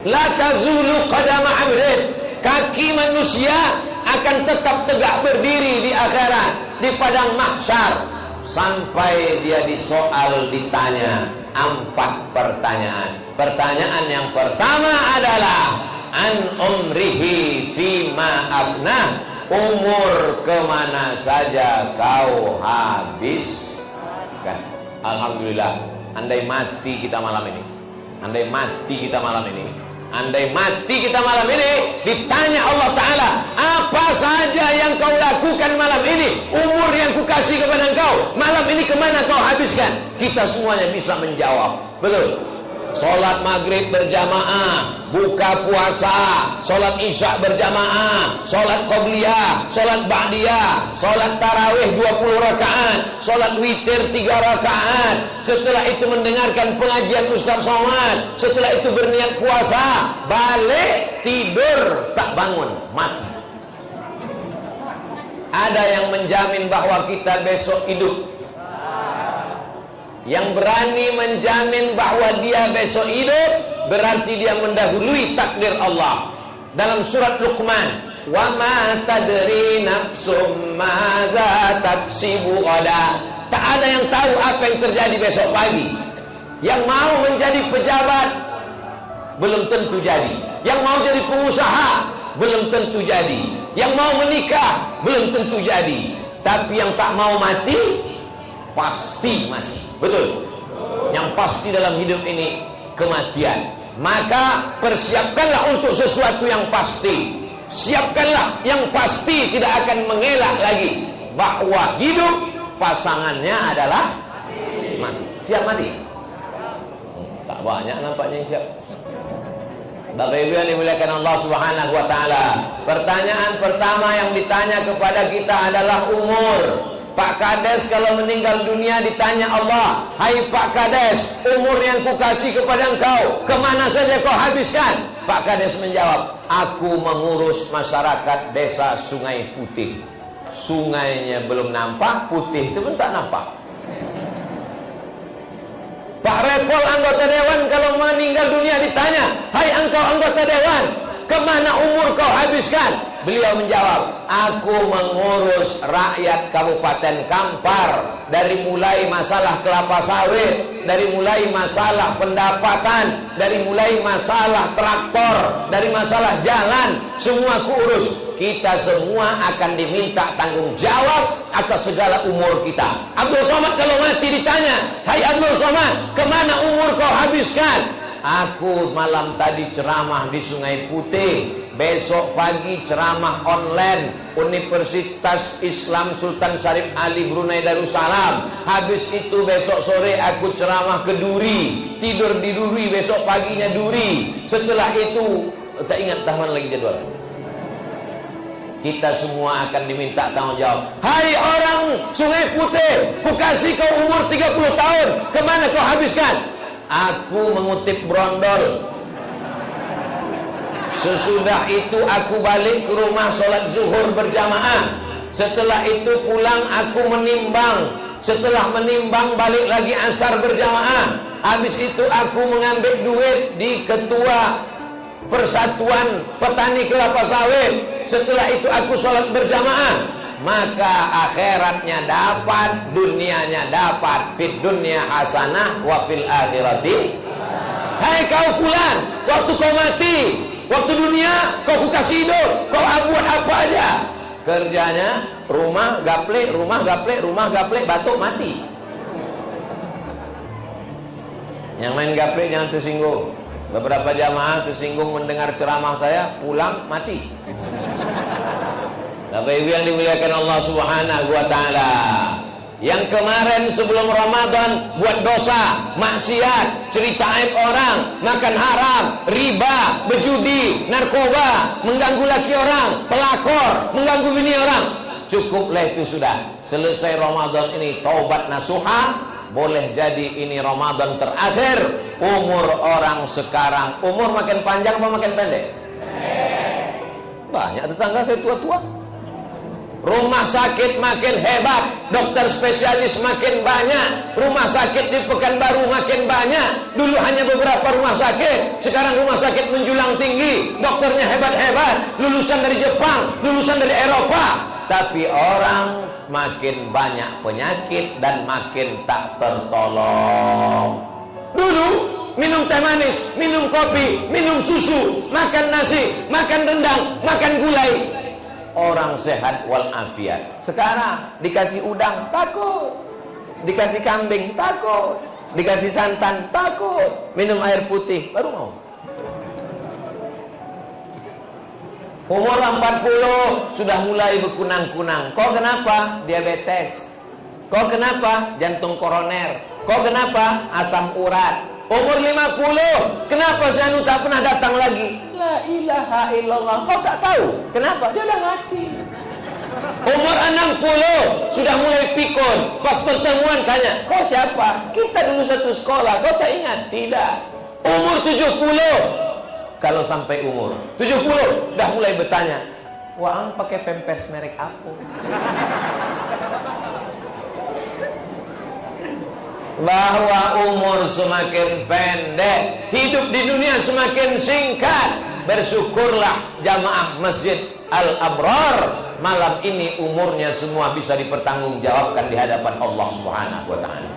La tazulu qadama 'abdin. Kaki manusia akan tetap tegak berdiri di akhirat, di padang mahsyar, sampai dia disoal, ditanya 4 pertanyaan. Pertanyaan yang pertama adalah an umrihi fima afnah. Umur kemana saja kau habiskan. Alhamdulillah, andai mati kita malam ini, andai mati kita malam ini, andai mati kita malam ini, ditanya Allah Ta'ala, apa saja yang kau lakukan malam ini, umur yang kukasih kepada engkau, malam ini kemana kau habiskan? Kita semuanya bisa menjawab. Betul. Sholat maghrib berjamaah, buka puasa, sholat isya berjamaah, sholat qobliyah, sholat ba'diyah, sholat tarawih 20 rakaat, sholat witir 3 rakaat. Setelah itu mendengarkan pengajian Ustaz Somad. Setelah itu berniat puasa, balik tidur, tak bangun, mati. Ada yang menjamin bahwa kita besok hidup? Yang berani menjamin bahwa dia besok hidup, berarti dia mendahului takdir Allah. Dalam surat Luqman, wa ma tadri nafsum madza taksibu ghadan. Tak ada yang tahu apa yang terjadi besok pagi. Yang mau menjadi pejabat belum tentu jadi. Yang mau jadi pengusaha belum tentu jadi. Yang mau menikah belum tentu jadi. Tapi yang tak mau mati pasti mati. Betul. Yang pasti dalam hidup ini kematian. Maka persiapkanlah untuk sesuatu yang pasti. Siapkanlah yang pasti, tidak akan mengelak lagi bahwa hidup pasangannya adalah mati. Siap mati? Tak banyak nampaknya yang siap. Bapak Ibu yang dimuliakan Allah Subhanahu wa taala. Pertanyaan pertama yang ditanya kepada kita adalah umur. Pak Kades kalau meninggal dunia ditanya Allah, hai Pak Kades, umur yang kukasih kepada engkau, kemana saja kau habiskan? Pak Kades menjawab, aku mengurus masyarakat desa Sungai Putih. Sungainya belum nampak, putih itu pun tak nampak. Pak Repol anggota dewan kalau meninggal dunia ditanya, hai engkau anggota dewan, kemana umur kau habiskan? Beliau menjawab, aku mengurus rakyat Kabupaten Kampar, dari mulai masalah kelapa sawit, dari mulai masalah pendapatan, dari mulai masalah traktor, dari masalah jalan, semua kurus. Kita semua akan diminta tanggung jawab atas segala umur kita. Abdul Somad kalau mati ditanya, hai Abdul Somad, kemana umur kau habiskan? Aku malam tadi ceramah di Sungai Putih, besok pagi ceramah online Universitas Islam Sultan Syarif Ali Brunei Darussalam. Habis itu besok sore aku ceramah ke Duri, tidur di Duri, besok paginya Duri. Setelah itu tak ingat taman lagi jadwal. Kita semua akan diminta tanggung jawab. Hai orang Sungai Putih, ku kasih kau umur 30 tahun, kemana kau habiskan? Aku mengutip brondol. Sesudah itu aku balik ke rumah sholat zuhur berjamaah. Setelah itu pulang aku menimbang. Setelah menimbang balik lagi asar berjamaah. Habis itu aku mengambil duit di ketua Persatuan Petani Kelapa Sawit. Setelah itu aku sholat berjamaah. Maka akhiratnya dapat, dunianya dapat. Fid dunya hasanah wa fil akhirati. Hai kau fulan, waktu kau mati, waktu dunia kau kasih hidup, kau buat apa aja? Kerjanya rumah gaplek, rumah gaplek, rumah gaplek, batuk mati. Yang main gaplek jangan tersinggung. Beberapa jamaah tersinggung mendengar ceramah saya, pulang mati. Bapak Ibu yang dimuliakan Allah Subhanahu wa taala. Yang kemarin sebelum Ramadan buat dosa, maksiat, cerita aib orang, makan haram, riba, berjudi, narkoba, mengganggu laki orang, pelakor, mengganggu bini orang. Cukuplah itu sudah. Selesai Ramadan ini taubat nasuha. Boleh jadi ini Ramadan terakhir. Umur orang sekarang, umur makin panjang apa makin pendek? Banyak tetangga saya tua-tua. Rumah sakit makin hebat, dokter spesialis makin banyak, rumah sakit di Pekanbaru makin banyak. Dulu hanya beberapa rumah sakit, sekarang rumah sakit menjulang tinggi, dokternya hebat-hebat, lulusan dari Jepang, lulusan dari Eropa. Tapi orang makin banyak penyakit dan makin tak tertolong. Dulu minum teh manis, minum kopi, minum susu, makan nasi, makan rendang, makan gulai, orang sehat walafiat. Sekarang dikasih udang takut, dikasih kambing takut, dikasih santan takut, minum air putih baru mau. Umur 40 sudah mulai berkunang-kunang. Kok kenapa? Diabetes. Kok kenapa? Jantung koroner. Kok kenapa? Asam urat. Umur 50, kenapa si anu tak pernah datang lagi? La ilaha illallah. Kau tak tahu? Kenapa? Dia udah mati. Umur 60, sudah mulai pikun. Pas pertemuan tanya, kau siapa? Kita dulu satu sekolah, kau tak ingat? Tidak. Umur 70, kalau sampai umur 70, dah mulai bertanya, Waang pakai pempes merek apa? Bahwa umur semakin pendek, hidup di dunia semakin singkat. Bersyukurlah jamaah Masjid Al-Abrar, malam ini umurnya semua bisa dipertanggungjawabkan di hadapan Allah Subhanahu wa taala.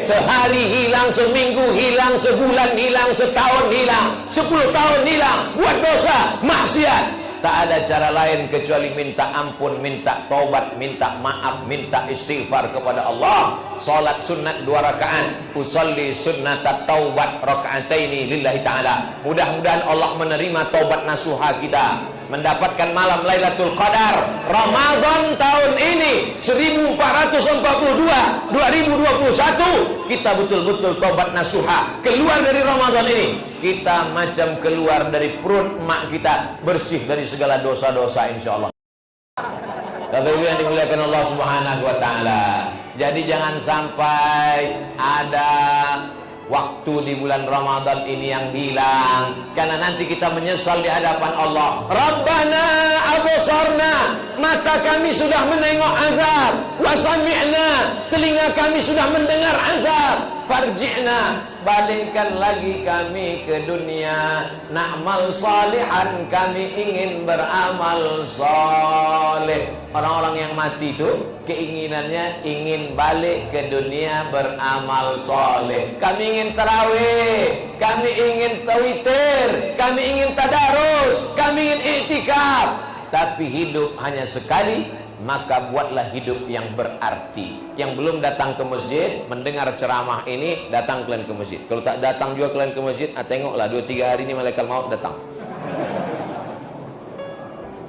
Sehari hilang, seminggu hilang, sebulan hilang, setahun hilang, 10 tahun hilang, buat dosa, maksiat. Tak ada cara lain kecuali minta ampun, minta taubat, minta maaf, minta istighfar kepada Allah. Salat sunat 2 rakaat, usolli sunnatat taubat raka'ataini lillahi ta'ala. Mudah-mudahan Allah menerima taubat nasuha kita, mendapatkan malam Lailatul Qadar Ramadan tahun ini 1442 2021. Kita betul-betul taubat nasuha, keluar dari Ramadan ini kita macam keluar dari perut emak kita, bersih dari segala dosa-dosa insyaallah. Bapak Ibu yang dimuliakan Allah Subhanahu wa taala. Jadi jangan sampai ada waktu di bulan Ramadan ini yang hilang, karena nanti kita menyesal di hadapan Allah. Rabbana absarna, mata kami sudah menengok azab, wa sami'na, telinga kami sudah mendengar azab, farji'na, balikkan lagi kami ke dunia, na'mal salihan, kami ingin beramal saleh. Orang-orang yang mati itu keinginannya ingin balik ke dunia beramal saleh. Kami ingin tarawih, kami ingin tawitir, kami ingin tadarus, kami ingin iktikaf. Tapi hidup hanya sekali, maka buatlah hidup yang berarti. Yang belum datang ke masjid, mendengar ceramah ini, datang kalian ke masjid. Kalau tak datang juga kalian ke masjid, tengoklah 2-3 hari ini malaikat maut datang.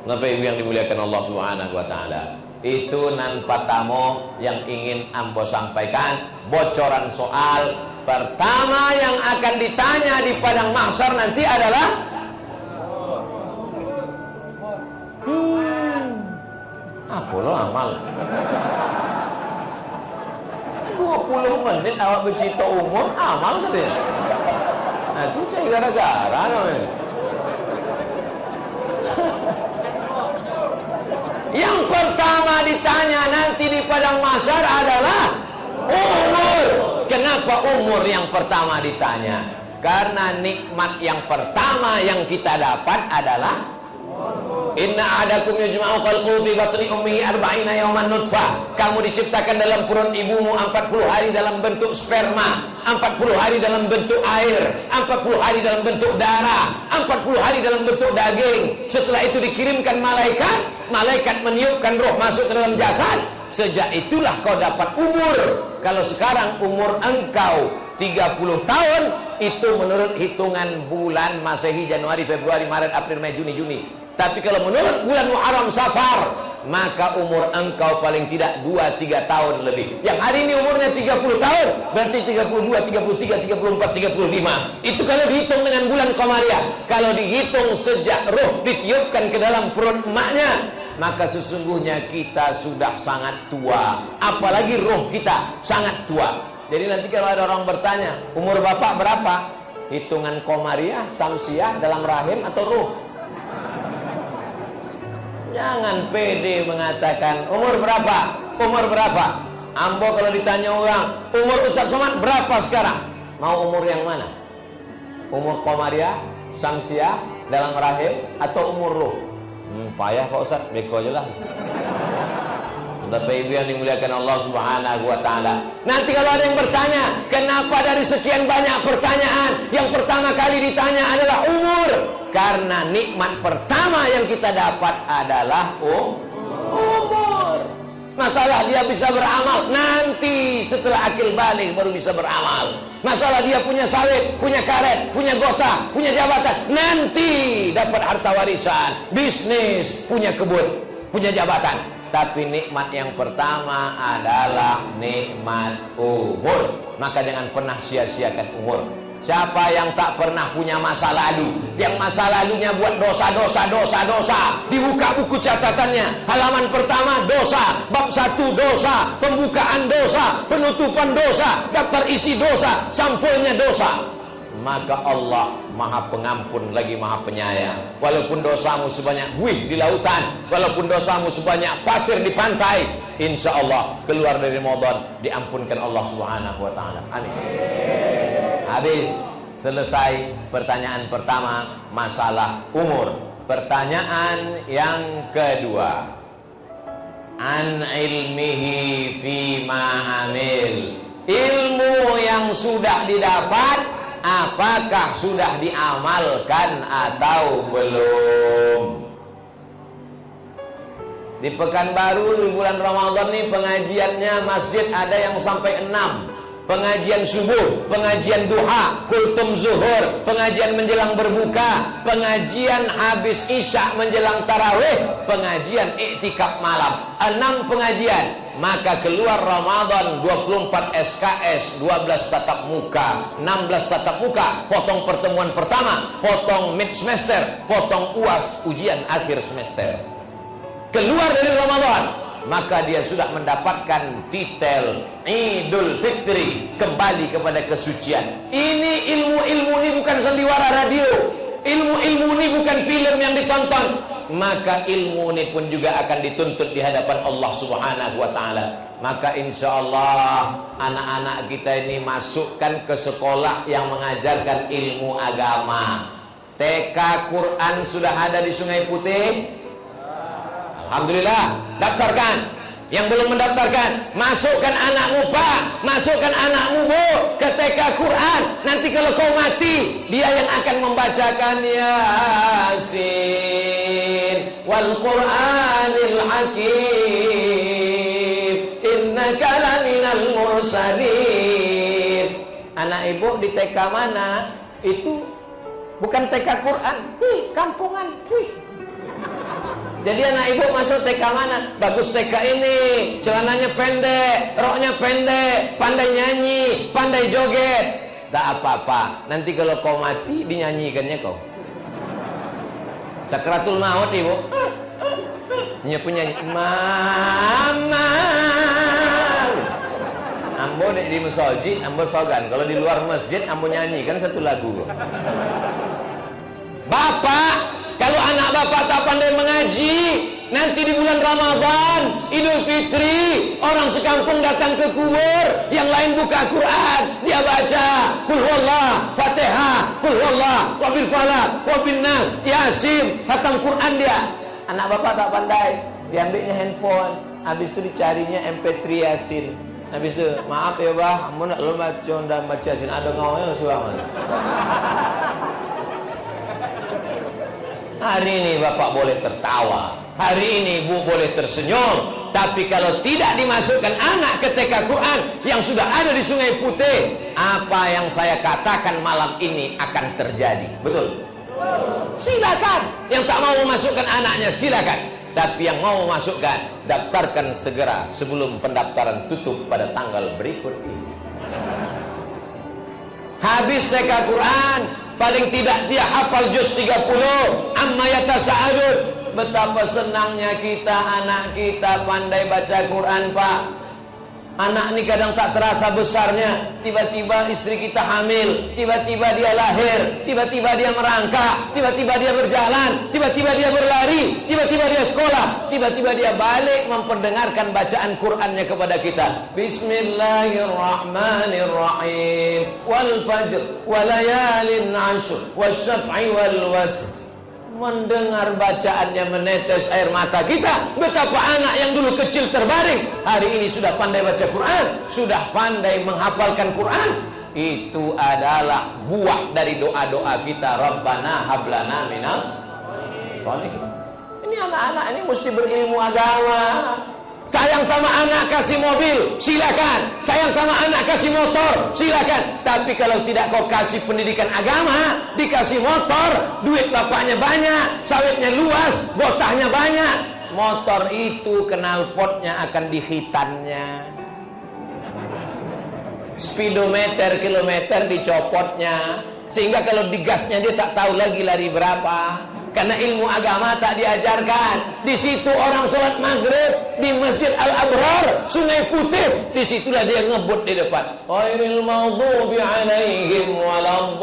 Bapak Ibu yang dimuliakan Allah Subhanahu wa taala. Itu nan patamo yang ingin ambo sampaikan. Bocoran soal pertama yang akan ditanya di padang mahsyar nanti adalah apa lo amal? 20 menit awak bercerita umur, amal katanya. Nah, itu saya gara-gara namanya. Yang pertama ditanya nanti di padang mahsyar adalah umur. Kenapa umur yang pertama ditanya? Karena nikmat yang pertama yang kita dapat adalah inna ahadakum yujma'u khalquhu fi batni ummihi 40 yawman nutfah. Kamu diciptakan dalam perut ibumu 40 hari dalam bentuk sperma, 40 hari dalam bentuk air, 40 hari dalam bentuk darah, 40 hari dalam bentuk daging. Setelah itu dikirimkan malaikat, malaikat meniupkan roh masuk ke dalam jasad. Sejak itulah kau dapat umur. Kalau sekarang umur engkau 30 tahun, itu menurut hitungan bulan Masehi, Januari, Februari, Maret, April, Mei, Juni. Tapi kalau menurut bulan Muharram Safar, maka umur engkau paling tidak 2-3 tahun lebih. Yang hari ini umurnya 30 tahun, berarti 32, 33, 34, 35. Itu kalau dihitung dengan bulan Qamariyah. Kalau dihitung sejak roh ditiupkan ke dalam perut emaknya, maka sesungguhnya kita sudah sangat tua. Apalagi roh kita sangat tua. Jadi nanti kalau ada orang bertanya, umur bapak berapa? Hitungan Qamariyah, Samsiah, dalam rahim atau roh? Jangan pede mengatakan umur berapa? Umur berapa? Ambo kalau ditanya orang, umur Ustaz Somad berapa sekarang? Mau umur yang mana? Umur Komariah, Samsiah, dalam rahim, atau umur roh? Payah Pak Ustaz, beko aja lah. Bapak Ibu yang dimuliakan Allah Subhanahu wa taala. Nanti kalau ada yang bertanya, kenapa dari sekian banyak pertanyaan yang pertama kali ditanya adalah umur? Karena nikmat pertama yang kita dapat adalah umur. Masalah dia bisa beramal nanti setelah akil balik baru bisa beramal. Masalah dia punya sawit, punya karet, punya gota, punya jabatan, nanti dapat harta warisan, bisnis, punya kebun, punya jabatan. Tapi nikmat yang pertama adalah nikmat umur. Maka jangan pernah sia-siakan umur. Siapa yang tak pernah punya masa lalu, yang masa lalunya buat dosa, dibuka buku catatannya, halaman pertama dosa, bab 1 dosa, pembukaan dosa, penutupan dosa, daftar isi dosa, sampulnya dosa. Maka Allah Maha Pengampun lagi Maha Penyayang. Walaupun dosamu sebanyak buih di lautan, walaupun dosamu sebanyak pasir di pantai, insya Allah keluar dari Ramadan diampunkan Allah Subhanahu wa taala. Amin. Habis selesai pertanyaan pertama masalah umur. Pertanyaan yang kedua, an ilmihi fima amil. Ilmu yang sudah didapat, apakah sudah diamalkan atau belum? Di Pekanbaru di bulan Ramadan nih pengajiannya masjid ada yang sampai 6. Pengajian subuh, pengajian duha, kultum zuhur, pengajian menjelang berbuka, pengajian habis isya menjelang tarawih, pengajian iktikaf malam. 6 pengajian. Maka keluar Ramadan 24 SKS, 12 tatap muka, 16 tatap muka, potong pertemuan pertama, potong mid semester, potong UAS ujian akhir semester. Keluar dari Ramadan, maka dia sudah mendapatkan titel Idul Fitri, kembali kepada kesucian. Ini ilmu-ilmu ini bukan sandiwara radio, ilmu-ilmu ini bukan film yang ditonton. Maka ilmu ini pun juga akan dituntut di hadapan Allah Subhanahu wa taala. Maka insya Allah anak-anak kita ini masukkan ke sekolah yang mengajarkan ilmu agama. TK Quran sudah ada di Sungai Putih. Alhamdulillah, daftarkan. Yang belum mendaftarkan, masukkan anakmu Pak, masukkan anakmu Bu ke TK Quran. Nanti kalau kau mati, dia yang akan membacakan Yasin wal Qur'anil Hakim innaka laminal mursalin. Anak ibu di TK mana? Itu bukan TK Quran, kampungan. Jadi anak ibu masuk TK mana? Bagus TK ini, celananya pendek, roknya pendek, pandai nyanyi, pandai joget. Tak apa-apa, nanti kalau kau mati dinyanyikannya kau. Sakratul maut ibu, penyanyi mama. Ambo di masjid, ambo sogan. Kalau di luar masjid, ambo nyanyikan satu lagu. Bapak, kalau anak bapak tak pandai mengaji, nanti di bulan Ramadan, Idul Fitri, orang sekampung datang ke kubur, yang lain buka Quran, dia baca Qul huwallah, Fatihah, Qul huwallah, wabil falaq, wabil nas, Yasin, khatam Quran dia. Anak bapak tak pandai, diambilnya handphone, habis itu dicarinya MP3 Yasin. Habis itu, maaf ya bah, amun nak baca dan baca Yasin, ada ngawanya suami. Hari ini bapak boleh tertawa, hari ini ibu boleh tersenyum, tapi kalau tidak dimasukkan anak ke TK Quran yang sudah ada di Sungai Putih, apa yang saya katakan malam ini akan terjadi. Betul? Silakan. Yang tak mau memasukkan anaknya silakan, tapi yang mau memasukkan, daftarkan segera sebelum pendaftaran tutup pada tanggal berikut ini. Habis TK Quran, paling tidak dia hafal juz 30, amma yatasa'alun. Betapa senangnya kita, anak kita pandai baca Quran Pak. Anak ini kadang tak terasa besarnya. Tiba-tiba istri kita hamil, tiba-tiba dia lahir, tiba-tiba dia merangkak, tiba-tiba dia berjalan, tiba-tiba dia berlari, tiba-tiba dia sekolah, tiba-tiba dia balik memperdengarkan bacaan Qur'annya kepada kita. Bismillahirrahmanirrahim. Wal fajr walayalin ashr wasyaf'i wal watr. Mendengar bacaannya menetes air mata kita. Betapa anak yang dulu kecil terbaring hari ini sudah pandai baca Quran, sudah pandai menghafalkan Quran. Itu adalah buah dari doa-doa kita. Rabbana hablana minas sholihin. Ini anak-anak ini mesti berilmu agama. Sayang sama anak kasih mobil, silakan. Sayang sama anak kasih motor, silakan. Tapi kalau tidak kau kasih pendidikan agama, dikasih motor, duit bapaknya banyak, sawitnya luas, botahnya banyak, motor itu knalpotnya akan dihitannya, speedometer kilometer dicopotnya, sehingga kalau digasnya dia tak tahu lagi lari berapa. Karena ilmu agama tak diajarkan. Di situ orang sholat maghrib di Masjid Al-Abrar, Sungai Putih. Disitulah dia ngebut di depan. Ghairil maghdubi alaihim waladhdallin.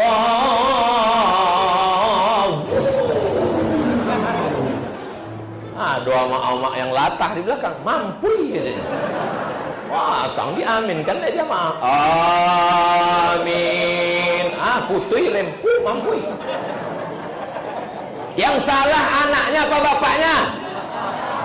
Doa mak-mak yang latah di belakang, mampu gitu. Wah, kang diaminkan dia mah. Amin. Putih rempu mampu. Yang salah anaknya apa bapaknya?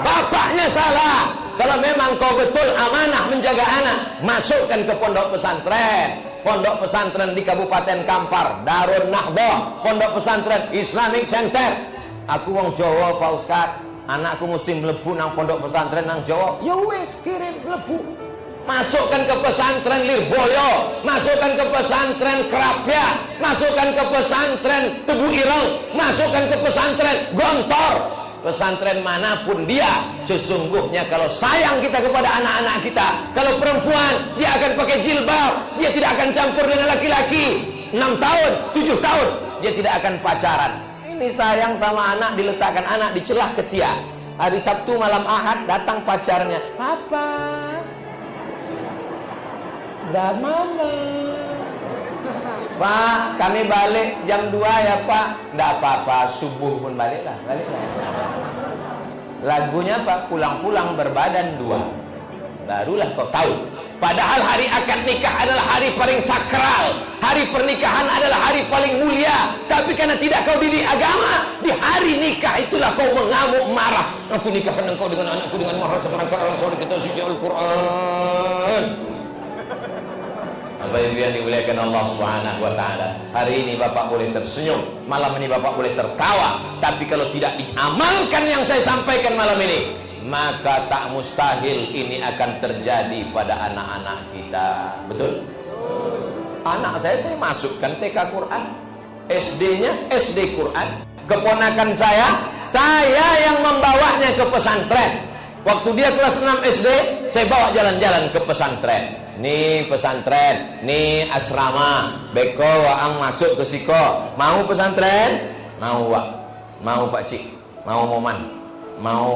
Bapaknya salah. Kalau memang kau betul amanah menjaga anak, masukkan ke pondok pesantren. Pondok pesantren di Kabupaten Kampar, Darun Nahdoh, pondok pesantren Islamic Center. Aku wong Jawa Pak Ustaz, anakku mesti mlebu nang pondok pesantren nang Jawa. Ya wis, kirim mlebu. Masukkan ke pesantren Lirboyo, masukkan ke pesantren Kerapia, masukkan ke pesantren Tebu Ireng, masukkan ke pesantren Gontor. Pesantren manapun dia, sesungguhnya kalau sayang kita kepada anak-anak kita, kalau perempuan dia akan pakai jilbab, dia tidak akan campur dengan laki-laki. 6 tahun, 7 tahun dia tidak akan pacaran. Ini sayang sama anak, diletakkan anak di celah ketiak. Hari Sabtu malam Ahad datang pacarnya, "Papa, dah mama." "Pak, kami balik jam 2 ya Pak." "Nggak apa-apa, subuh pun baliklah." Lagunya Pak, pulang-pulang berbadan 2. Barulah kau tahu. Padahal hari akad nikah adalah hari paling sakral. Hari pernikahan adalah hari paling mulia. Tapi karena tidak kau didik agama, di hari nikah itulah kau mengamuk marah. "Aku nikahkan engkau dengan anakku dengan mahar seperangkat orang soleh kita suci Al-Quran." Apa yang dimuliakan Allah Subhanahu wa taala. Hari ini Bapak boleh tersenyum, malam ini Bapak boleh tertawa, tapi kalau tidak diamalkan yang saya sampaikan malam ini, maka tak mustahil ini akan terjadi pada anak-anak kita. Betul? Anak saya masukkan TK Quran, SD-nya SD Quran. Keponakan saya yang membawanya ke pesantren. Waktu dia kelas 6 SD, saya bawa jalan-jalan ke pesantren. Nih pesantren, nih asrama, beko waang masuk ke siko. Mau pesantren? Mau Wak. Mau Pak Cik. Mau Moman. Mau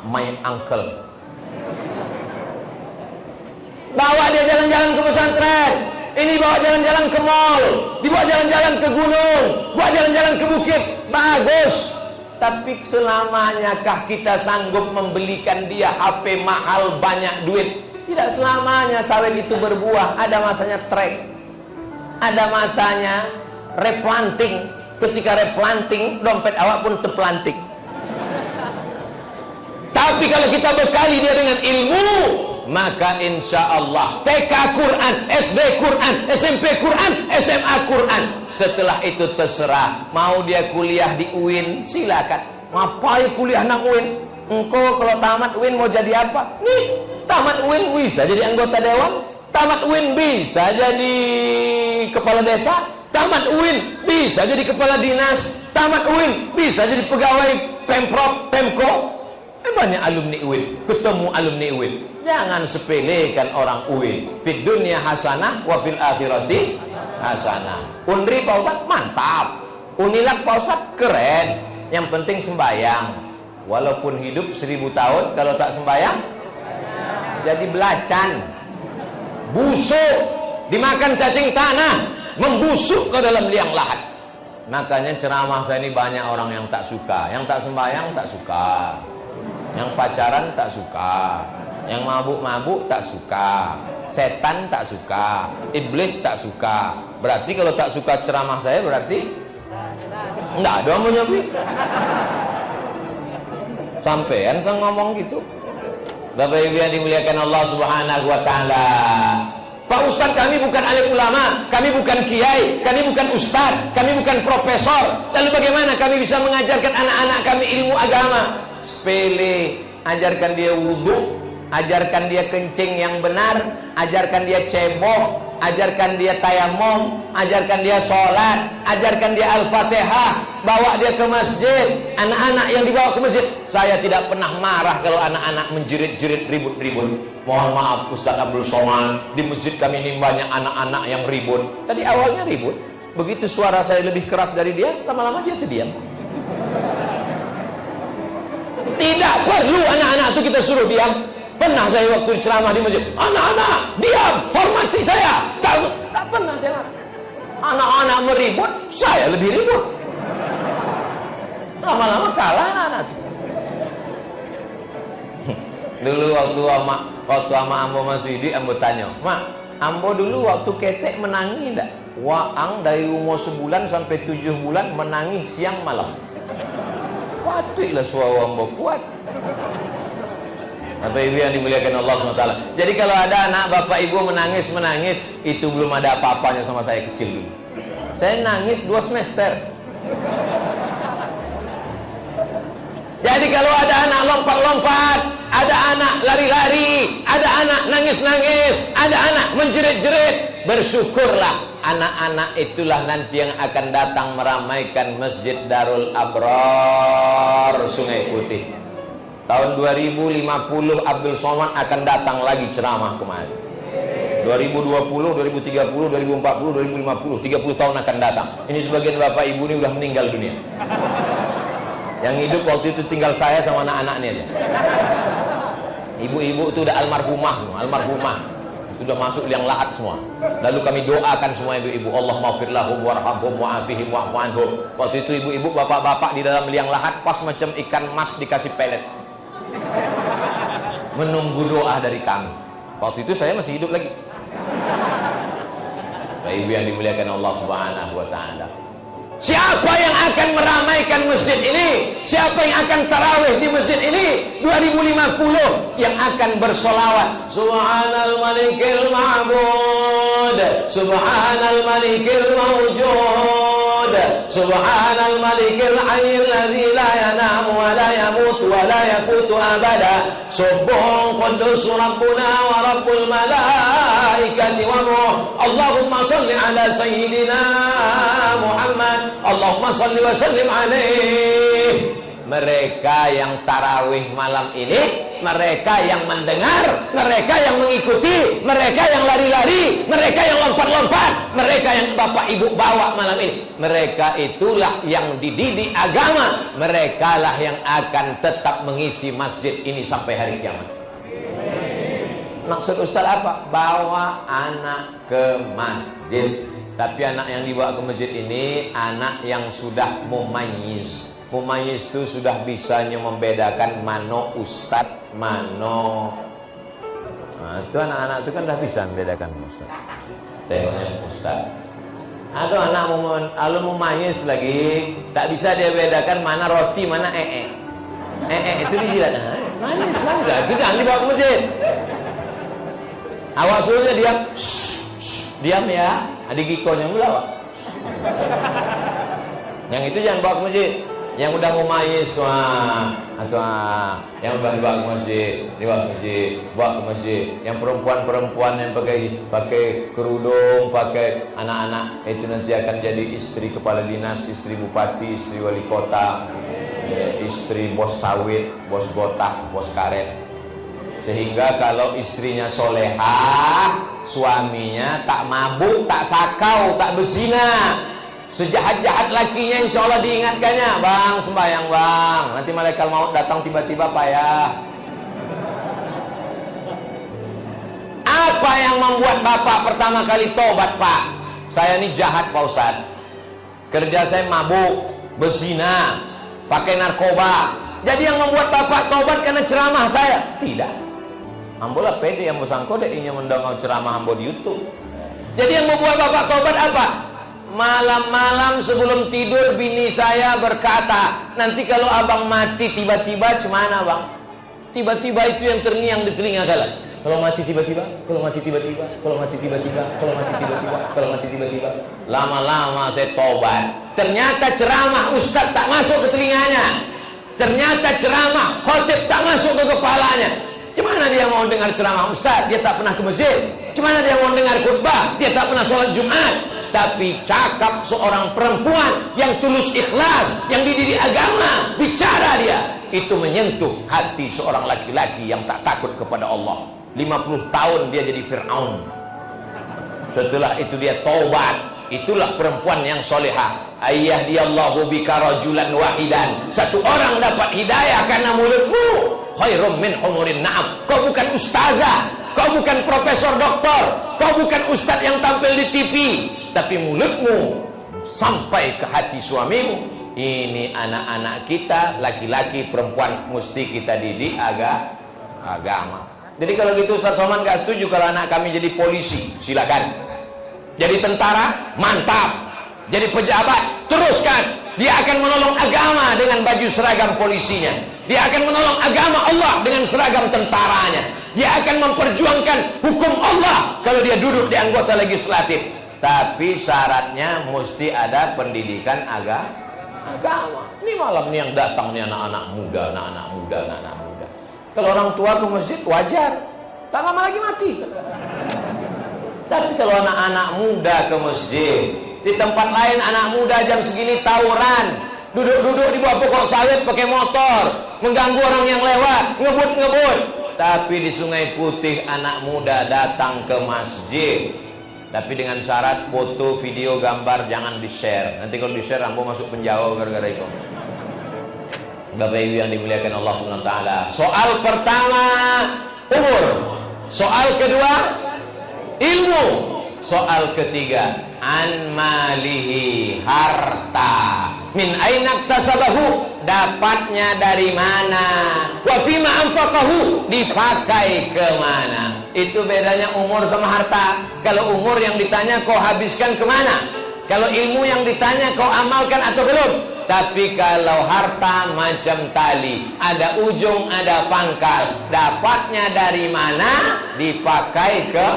my uncle. Bawa dia jalan-jalan ke pesantren. Ini bawa jalan-jalan ke mall, dibawa jalan-jalan ke gunung, bawa jalan-jalan ke bukit. Bagus. Tapi selamanyakah kita sanggup membelikan dia HP mahal banyak duit? Tidak selamanya sawit itu berbuah. Ada masanya trek, ada masanya replanting. Ketika replanting, dompet awak pun terplanting. Tapi kalau kita bekali dia dengan ilmu, maka insya Allah TK Quran, SD Quran, SMP Quran, SMA Quran. Setelah itu terserah. Mau dia kuliah di UIN, silakan. Ngapain kuliah nang UIN? Engkau kalau tamat UIN mau jadi apa? Nih, tamat UIN bisa jadi anggota dewan, tamat UIN bisa jadi kepala desa, tamat UIN bisa jadi kepala dinas, tamat UIN bisa jadi pegawai Pemprov, Pemko. Banyak alumni UIN, ketemu alumni UIN. Jangan sepelekan orang UIN. Fid dunya hasanah wa fil akhirati hasanah. Unri Pak Ustaz mantap, Unilak Pak Ustaz keren. Yang penting sembahyang. Walaupun hidup 1000 tahun, kalau tak sembahyang jadi belacan, busuk, dimakan cacing tanah, membusuk ke dalam liang lahat. Makanya ceramah saya ini banyak orang yang tak suka, yang tak sembahyang tak suka, yang pacaran tak suka, yang mabuk-mabuk tak suka, setan tak suka, iblis tak suka. Berarti kalau tak suka ceramah saya berarti enggak ada yang mau nyobi. Sampean saya ngomong gitu. Bapak Ibu yang dimuliakan Allah Subhanahu wa taala. Pak Ustaz, kami bukan alim ulama, kami bukan kiai, kami bukan ustaz, kami bukan profesor. Lalu bagaimana kami bisa mengajarkan anak-anak kami ilmu agama? Sepele, ajarkan dia wudu, ajarkan dia kencing yang benar, ajarkan dia cebok, ajarkan dia tayamum, ajarkan dia sholat, ajarkan dia al-fatihah, bawa dia ke masjid. Anak-anak yang dibawa ke masjid, saya tidak pernah marah kalau anak-anak menjerit-jerit, ribut-ribut. Mohon maaf Ustaz Abdul Somad, di masjid kami ini banyak anak-anak yang ribut. Tadi awalnya ribut, begitu suara saya lebih keras dari dia, lama-lama dia terdiam. Tidak perlu anak-anak itu kita suruh diam. Pernah saya waktu ceramah di masjid, anak-anak diam, hormati saya. Tak pernah saya marah. Anak-anak meribut, saya lebih ribut. Lama-lama kalah anak-anak itu. Dulu waktu sama ambo masih hidup, ambo tanya, mak, ambo dulu waktu ketek menangis enggak? Waang dari umur sebulan sampai 7 bulan menangis siang malam. Patutlah suara ambo kuat. Bapak Ibu yang dimuliakan Allah SWT. Jadi kalau ada anak bapak ibu menangis, itu belum ada apa-apanya sama saya kecil dulu. Saya nangis 2 semester. Jadi kalau ada anak lompat-lompat, ada anak lari-lari, ada anak nangis-nangis, ada anak menjerit-jerit, bersyukurlah. Anak-anak itulah nanti yang akan datang meramaikan Masjid Darul Abrar Sungai Putih. Tahun 2050 Abdul Somad akan datang lagi ceramah kemarin. 2020, 2030, 2040, 2050, 30 tahun akan datang. Ini sebagian bapak ibu ini udah meninggal dunia. Yang hidup waktu itu tinggal saya sama anak-anaknya aja. Ibu-ibu itu udah almarhumah semua, almarhumah. Sudah masuk liang lahat semua. Lalu kami doakan semua ibu-ibu, Allah maghfir lahum warhamhum wa'afihim wa'fu anhum. Waktu itu ibu-ibu, bapak-bapak di dalam liang lahat pas macam ikan mas dikasih pelet. Menunggu doa dari kami. Waktu itu saya masih hidup lagi. Bapak Ibu yang dimuliakan Allah Subhanahu wa taala. Siapa yang akan meramaikan masjid ini? Siapa yang akan tarawih di masjid ini? 2050 yang akan bersolawat. Subhanal malikil ma'bud, Subhanal malikil mawjud, Subhanal malikil hayyil ladzi la yanamu wa la yamutu wa la yafutu abada. Subuhun qudus rabbuna wa rabbul malaikati wa ruh. Allahumma salli ala sayyidina Muhammad, Allahumma salli wa sallim alaih. Mereka yang tarawih malam ini, mereka yang mendengar, mereka yang mengikuti, mereka yang lari-lari, mereka yang lompat-lompat, mereka yang bapak ibu bawa malam ini, mereka itulah yang dididik agama, mereka lah yang akan tetap mengisi masjid ini sampai hari kiamat. Maksud Ustaz apa? Bawa anak ke masjid. Tapi anak yang dibawa ke masjid ini anak yang sudah mumayyiz. Mumayyiz itu sudah bisanya membedakan mano ustad, mano. Nah, itu anak-anak itu kan sudah bisa membedakan ustad. Tengoknya ustad. Ada anak mumayyiz lagi tak bisa dia bedakan mana roti, mana itu dijilat. Manis lah, itu jangan dibawa ke masjid. Awak suruhnya diam. Diam ya. Ada gikonya mula. Yang itu jangan bawa ke masjid. Yang udah mumayyiz, yang udah dibawa ke masjid, bawa ke masjid. Yang perempuan-perempuan yang pakai kerudung, pakai anak-anak, itu nanti akan jadi istri kepala dinas, istri bupati, istri wali kota, istri bos sawit, bos botak, bos karet. Sehingga kalau istrinya solehah, suaminya tak mabuk, tak sakau, tak berzina, sejahat-jahat lakinya insya Allah diingatkannya, bang sembahyang bang, nanti malaikat maut datang tiba-tiba payah. Apa yang membuat Bapak pertama kali tobat, Pak? Saya ini jahat, Pak Ustadz. Kerja saya mabuk, berzina, pakai narkoba. Jadi yang membuat Bapak tobat karena ceramah saya? Tidak. Ambola pede yang bersangko dek ini mendongeng ceramah ambo di YouTube. Jadi yang membuat Bapak tobat apa? Malam-malam sebelum tidur bini saya berkata, nanti kalau abang mati tiba-tiba gimana bang? Tiba-tiba itu yang terngiang di telinga kalian. Kalau mati tiba-tiba, kalau mati tiba-tiba, kalau mati tiba-tiba, kalau mati tiba-tiba, kalau mati tiba-tiba. Lama-lama saya tobat. Ternyata ceramah ustaz tak masuk ke telinganya. Ternyata ceramah khotib tak masuk ke kepalanya. Gimana dia mau dengar ceramah ustaz? Dia tak pernah ke masjid. Gimana dia mau dengar khutbah? Dia tak pernah sholat Jumat. Tapi cakap seorang perempuan yang tulus ikhlas, yang dididik agama, bicara dia, itu menyentuh hati seorang laki-laki yang tak takut kepada Allah. 50 tahun dia jadi Fir'aun. Setelah itu dia taubat. Itulah perempuan yang solehah. Ayyahdiyallahu bika rajulan wahidan. Satu orang dapat hidayah karena mulutmu. Khairum min humurin na'am. Kau bukan ustazah, kau bukan profesor doktor, kau bukan ustaz yang tampil di TV, tapi mulutmu sampai ke hati suamimu. Ini anak-anak kita, laki-laki, perempuan, mesti kita didik agama. Jadi kalau gitu Ustaz Somad gak setuju kalau anak kami jadi polisi, silakan. Jadi tentara, mantap. Jadi pejabat, teruskan. Dia akan menolong agama dengan baju seragam polisinya. Dia akan menolong agama Allah dengan seragam tentaranya. Dia akan memperjuangkan hukum Allah kalau dia duduk di anggota legislatif. Tapi syaratnya mesti ada pendidikan agama. Ini malam nih yang datang nih anak-anak muda. Kalau orang tua ke masjid wajar, tak lama lagi mati. Tapi kalau anak-anak muda ke masjid, di tempat lain anak muda jam segini tawuran, duduk-duduk di bawah pokok sawit pakai motor, mengganggu orang yang lewat, ngebut. Tapi di Sungai Putih anak muda datang ke masjid, tapi dengan syarat foto, video, gambar jangan di-share. Nanti kalau di-share ambo masuk penjara gara-gara itu. Bapak Ibu yang dimuliakan Allah Subhanahu wa taala. Soal pertama umur. Soal kedua ilmu. Soal ketiga an malihi, harta. Min aina iktasabahu, dapatnya dari mana? Wa fima anfaqahu, dipakai ke mana? Itu bedanya umur sama harta. Kalau umur yang ditanya kau habiskan kemana? Kalau ilmu yang ditanya kau amalkan atau belum? Tapi kalau harta macam tali, ada ujung, ada pangkal. Dapatnya dari mana? Dipakai ke.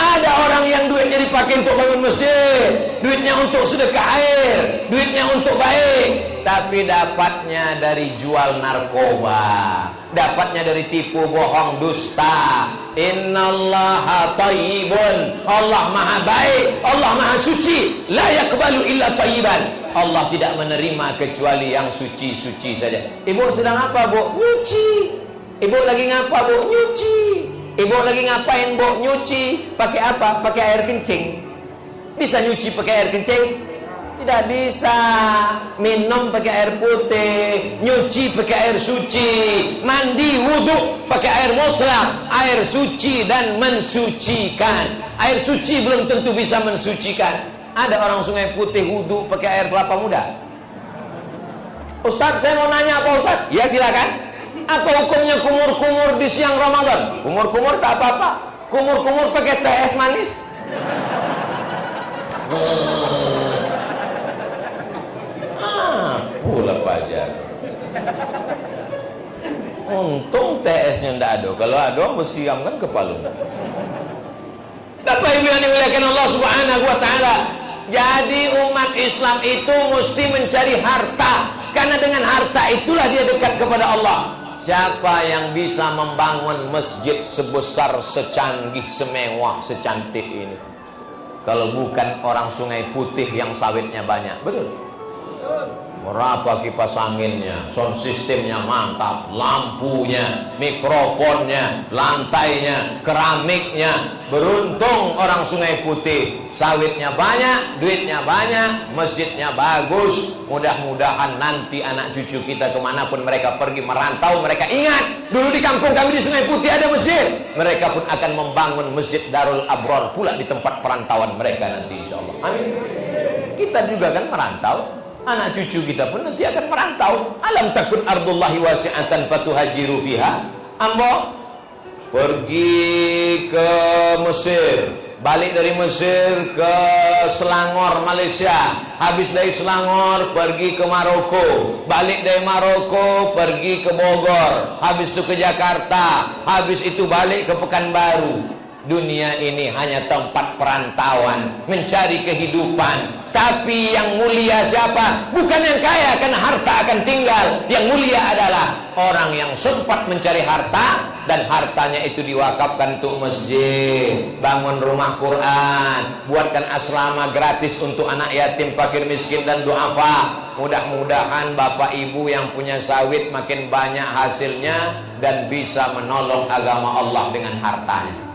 Ada orang yang duitnya dipakai untuk bangun masjid, duitnya untuk sedekah air, duitnya untuk baik, tapi dapatnya dari jual narkoba, dapatnya dari tipu bohong dusta. Innallaha thayyibun, Allah maha baik, Allah maha suci, la yaqbalu illa thayyiban. Allah tidak menerima kecuali yang suci-suci saja. Ibu sedang apa, Bu? Nyuci. Ibu lagi ngapa, Bu? Nyuci. Ibu lagi ngapain, Bu? Nyuci. Pakai apa? Pakai air kencing. Bisa nyuci pakai air kencing? Tidak bisa. Minum pakai air putih, nyuci pakai air suci, mandi wudu pakai air mutlak, air suci dan mensucikan. Air suci belum tentu bisa mensucikan. Ada orang Sungai Putih wudu pakai air kelapa muda. Ustaz, saya mau nanya apa Ustaz? Ya silakan. Apa hukumnya kumur-kumur di siang Ramadan? Kumur-kumur tak apa-apa. Kumur-kumur pakai teh es manis. Pula pajak. Untung teh esnya ndak ada. Kalau ada mesti siamkan kepala. Bapak Ibu yang dimuliakan Allah Subhanahu wa taala. Jadi umat Islam itu mesti mencari harta, karena dengan harta itulah dia dekat kepada Allah. Siapa yang bisa membangun masjid sebesar, secanggih, semewah, secantik ini? Kalau bukan orang Sungai Putih yang sawitnya banyak, betul? Berapa kipas anginnya, sound systemnya mantap, lampunya, mikrofonnya, lantainya, keramiknya. Beruntung orang Sungai Putih, sawitnya banyak, duitnya banyak, masjidnya bagus. Mudah-mudahan nanti anak cucu kita kemanapun mereka pergi merantau, mereka ingat dulu di kampung kami di Sungai Putih ada masjid. Mereka pun akan membangun masjid Darul Abror pula di tempat perantauan mereka nanti, insyaallah. Amin. Kita juga kan merantau. Anak cucu kita pun nanti akan merantau. Alam takun ardullahi wasi'atan fatuhajiru fiha. Ambo pergi ke Mesir, balik dari Mesir ke Selangor, Malaysia. Habis dari Selangor pergi ke Maroko, balik dari Maroko pergi ke Bogor, habis itu ke Jakarta, habis itu balik ke Pekanbaru. Dunia ini hanya tempat perantauan, mencari kehidupan. Tapi yang mulia siapa? Bukan yang kaya, karena harta akan tinggal. Yang mulia adalah orang yang sempat mencari harta dan hartanya itu diwakafkan untuk masjid, bangun rumah Quran, buatkan asrama gratis untuk anak yatim, fakir miskin dan duafa. Mudah-mudahan bapak ibu yang punya sawit makin banyak hasilnya dan bisa menolong agama Allah dengan hartanya.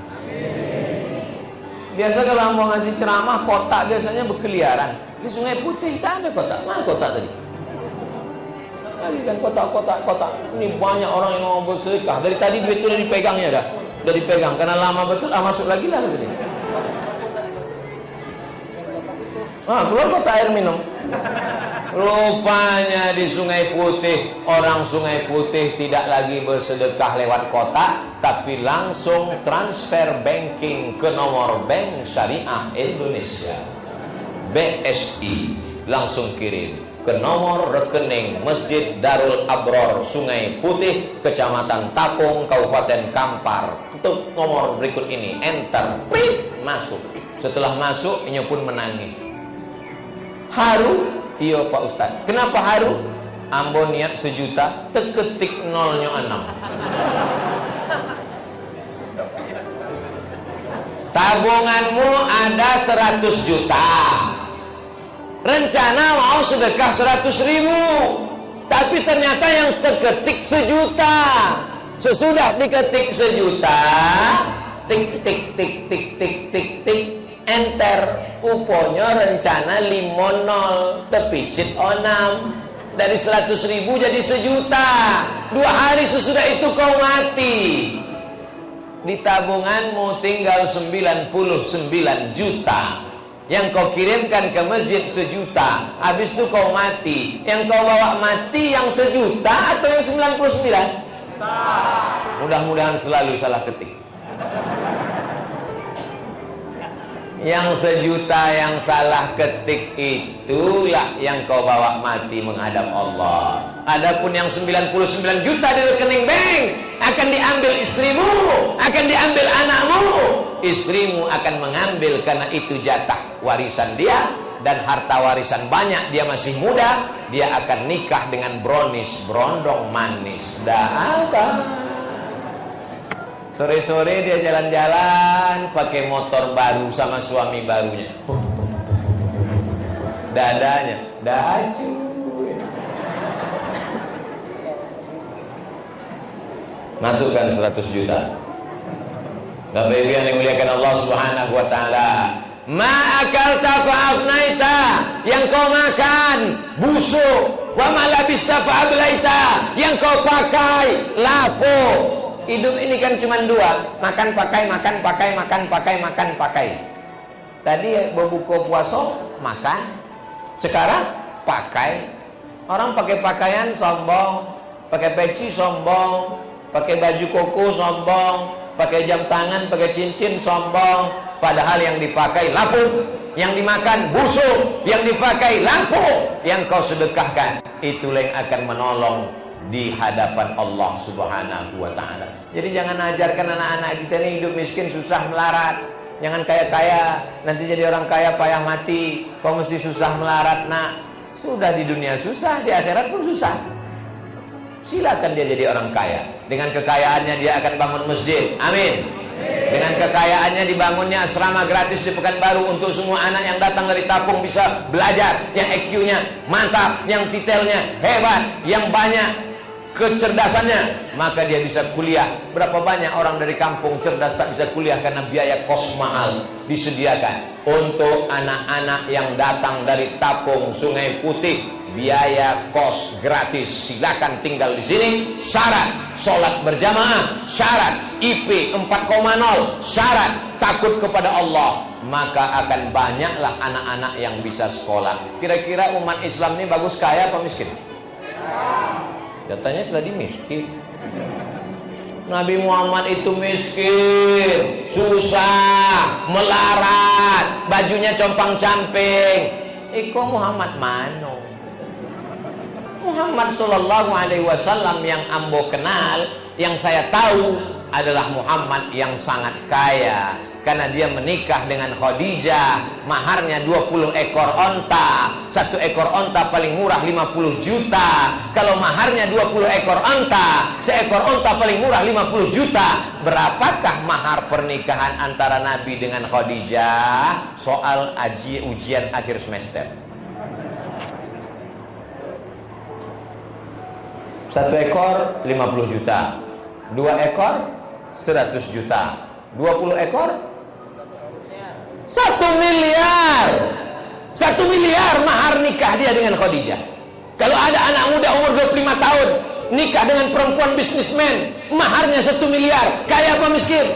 Biasa kalau mau ngasih ceramah, kotak biasanya berkeliaran. Di Sungai Putih tak ada kotak. Mana kotak tadi? Lagi kan kotak. Ini banyak orang yang mau bersedekah. Dari tadi duit itu udah dipegangnya dah. Udah dipegang. Karena lama betul, masuk lagi lah. Keluar kotak air minum. Rupanya di Sungai Putih, orang Sungai Putih tidak lagi bersedekah lewat kotak, tapi langsung transfer banking ke nomor Bank Syariah Indonesia, BSI. Langsung kirim ke nomor rekening Masjid Darul Abror Sungai Putih, Kecamatan Tapung, Kabupaten Kampar. Ketuk nomor berikut ini, enter, print, masuk. Setelah masuk, ini pun menangis. Haru. Iya Pak Ustaz. Kenapa haru? Ambo niat 1 juta, terketik nolnya 6. Tabunganmu ada 100 juta. Rencana mau sedekah 100.000. Tapi ternyata yang terketik 1 juta. Sesudah diketik 1 juta, tik enter, uponya rencana 50, terpicit 6. Dari 100.000 jadi 1 juta. 2 hari sesudah itu kau mati. Di tabunganmu tinggal 99 juta. Yang kau kirimkan ke masjid 1 juta. Habis itu kau mati. Yang kau bawa mati yang 1 juta atau yang 99? Mudah-mudahan selalu salah ketik. Yang 1 juta yang salah ketik itulah yang kau bawa mati menghadap Allah. Adapun yang 99 juta di rekening bank akan diambil istrimu, akan diambil anakmu. Istrimu akan mengambil karena itu jatah warisan dia, dan harta warisan banyak, dia masih muda, dia akan nikah dengan bronis, berondong manis. Dah apa? Sore-sore dia jalan-jalan pakai motor baru sama suami barunya. Dadanya daju. Masukkan 100 juta. Bapak Ibu yang dimuliakan Allah Subhanahu wa taala. Ma akalta fa'afnaita, yang kau makan busuk. Wa ma labista fa'ablaita, yang kau pakai lapo. Hidup ini kan cuma 2, makan pakai, makan pakai, makan pakai, makan pakai. Tadi berbuka puasa makan, sekarang pakai. Orang pakai pakaian sombong, pakai peci sombong, pakai baju koko sombong, pakai jam tangan, pakai cincin sombong. Padahal yang dipakai lapuk, yang dimakan busuk, yang dipakai lapuk. Yang kau sedekahkan, itulah yang akan menolong di hadapan Allah Subhanahu wa ta'ala. Jadi jangan ajarkan anak-anak kita ini hidup miskin, susah melarat. Jangan kaya-kaya, nanti jadi orang kaya payah mati. Kau mesti susah melarat nak. Sudah di dunia susah, di akhirat pun susah. Silakan dia jadi orang kaya. Dengan kekayaannya dia akan bangun masjid. Amin. Dengan kekayaannya dibangunnya asrama gratis di Pekanbaru untuk semua anak yang datang dari Tapung bisa belajar, yang IQ-nya mantap, yang detailnya hebat, yang banyak kecerdasannya, maka dia bisa kuliah. Berapa banyak orang dari kampung cerdas tak bisa kuliah karena biaya kos mahal disediakan untuk anak-anak yang datang dari Tapung Sungai Putih. Biaya kos gratis, silakan tinggal di sini. Syarat sholat berjamaah, syarat IP 4,0, syarat takut kepada Allah, maka akan banyaklah anak-anak yang bisa sekolah. Kira-kira umat Islam ini bagus kaya atau miskin? Katanya tadi miskin. Nabi Muhammad itu miskin, susah, melarat, bajunya compang-camping. Iko Muhammad mano? Muhammad sallallahu alaihi wasallam yang ambo kenal, yang saya tahu adalah Muhammad yang sangat kaya. Karena dia menikah dengan Khadijah, maharnya 20 ekor onta. Satu ekor onta paling murah 50 juta. Kalau maharnya 20 ekor onta, seekor onta paling murah 50 juta. Berapakah mahar pernikahan antara Nabi dengan Khadijah? Soal ujian akhir semester. Satu ekor 50 juta, 2 ekor 100 juta, 20 ekor 1 miliar. 1 miliar mahar nikah dia dengan Khadijah. Kalau ada anak muda umur 25 tahun nikah dengan perempuan bisnismen, maharnya 1 miliar. Kaya apa miskin?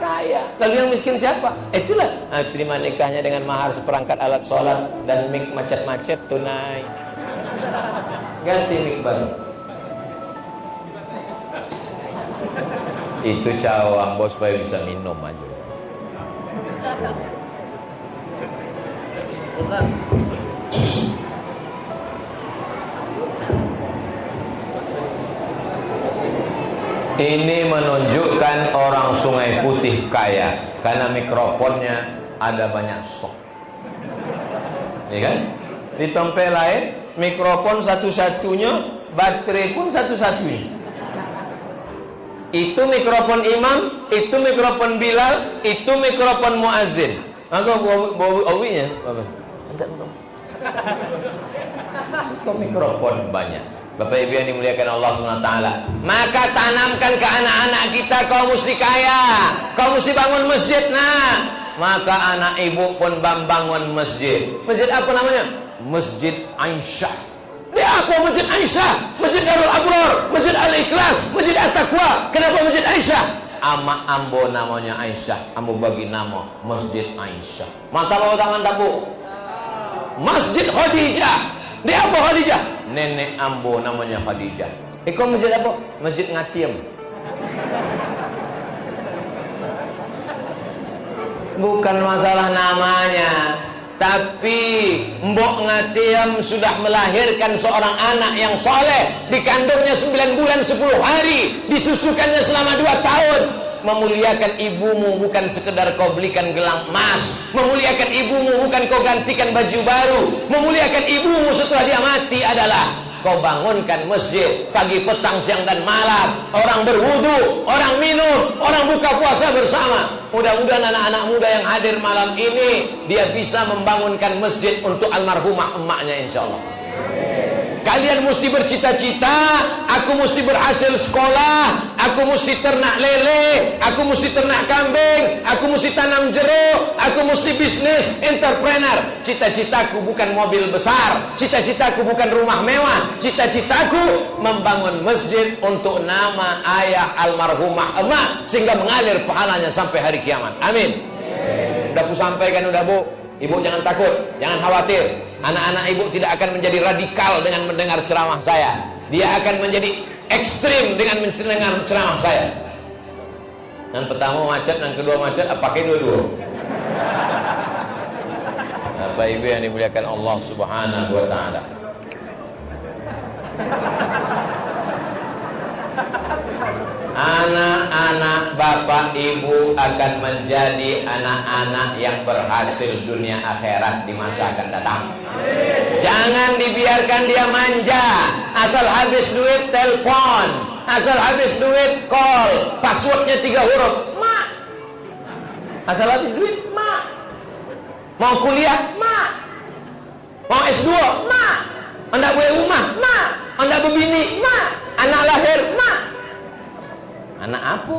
Kaya. Lalu yang miskin siapa? Itulah terima nikahnya dengan mahar seperangkat alat sholat dan mic macet-macet tunai. Ganti mic baru. Itu cawang bos supaya bisa minum aja. Ini menunjukkan orang Sungai Putih kaya karena mikrofonnya ada banyak stok. Ya kan? Di tempat lain mikrofon satu-satunya, baterai pun satu-satunya. Itu mikrofon imam, itu mikrofon Bilal, itu mikrofon muazin. Maka bawa awinya, itu mikrofon banyak. Bapak Ibu yang dimuliakan Allah SWT, maka tanamkan ke anak-anak kita, kau mesti kaya, kau mesti bangun masjid. Nah, maka anak ibu pun bangun masjid. Masjid apa namanya? Masjid Aisyah. Dia aku Masjid Aisyah, Masjid Darul Abror, Masjid Al-Ikhlas, Masjid At-Taqwa. Kenapa Masjid Aisyah? Ama ambo namanya Aisyah, ambo bagi nama Masjid Aisyah. Mantap bawa tangan tabu. Masjid Khadijah. Dia apa Khadijah? Nenek ambo namanya Khadijah. Iko masjid apa? Masjid Ngatiem. Bukan masalah namanya, tapi Mbok Ngatiem sudah melahirkan seorang anak yang soleh. Dikandungnya 9 bulan 10 hari, disusukannya selama 2 tahun. Memuliakan ibumu bukan sekedar kau belikan gelang emas. Memuliakan ibumu bukan kau gantikan baju baru. Memuliakan ibumu setelah dia mati adalah kau bangunkan masjid pagi, petang, siang dan malam. Orang berwudu, orang minum, orang buka puasa bersama. Mudah-mudahan anak-anak muda yang hadir malam ini dia bisa membangunkan masjid untuk almarhumah emaknya, insyaallah. Kalian mesti bercita-cita, aku mesti berhasil sekolah, aku mesti ternak lele, aku mesti ternak kambing, aku mesti tanam jeruk, aku mesti bisnis entrepreneur. Cita-citaku bukan mobil besar, cita-citaku bukan rumah mewah, cita-citaku membangun masjid untuk nama ayah almarhumah emak sehingga mengalir pahalanya sampai hari kiamat. Amin. Udah aku sampaikan, udah Bu. Ibu jangan takut, jangan khawatir. Anak-anak ibu tidak akan menjadi radikal dengan mendengar ceramah saya. Dia akan menjadi ekstrim dengan mendengar ceramah saya. Yang pertama macet, yang kedua macet, pakai dua-dua. Bapak Ibu yang dimuliakan Allah Subhanahu wa taala. Anak-anak Bapak Ibu akan menjadi anak-anak yang berhasil dunia akhirat di masa akan datang. Jangan dibiarkan dia manja. Asal habis duit telepon, asal habis duit call, passwordnya 3 huruf. Mak, Asal habis duit, mak. Mau kuliah, mak. Mau S2, mak. Anda punya rumah, mak. Anda berbini, mak. Anak lahir, mak. Anak apa?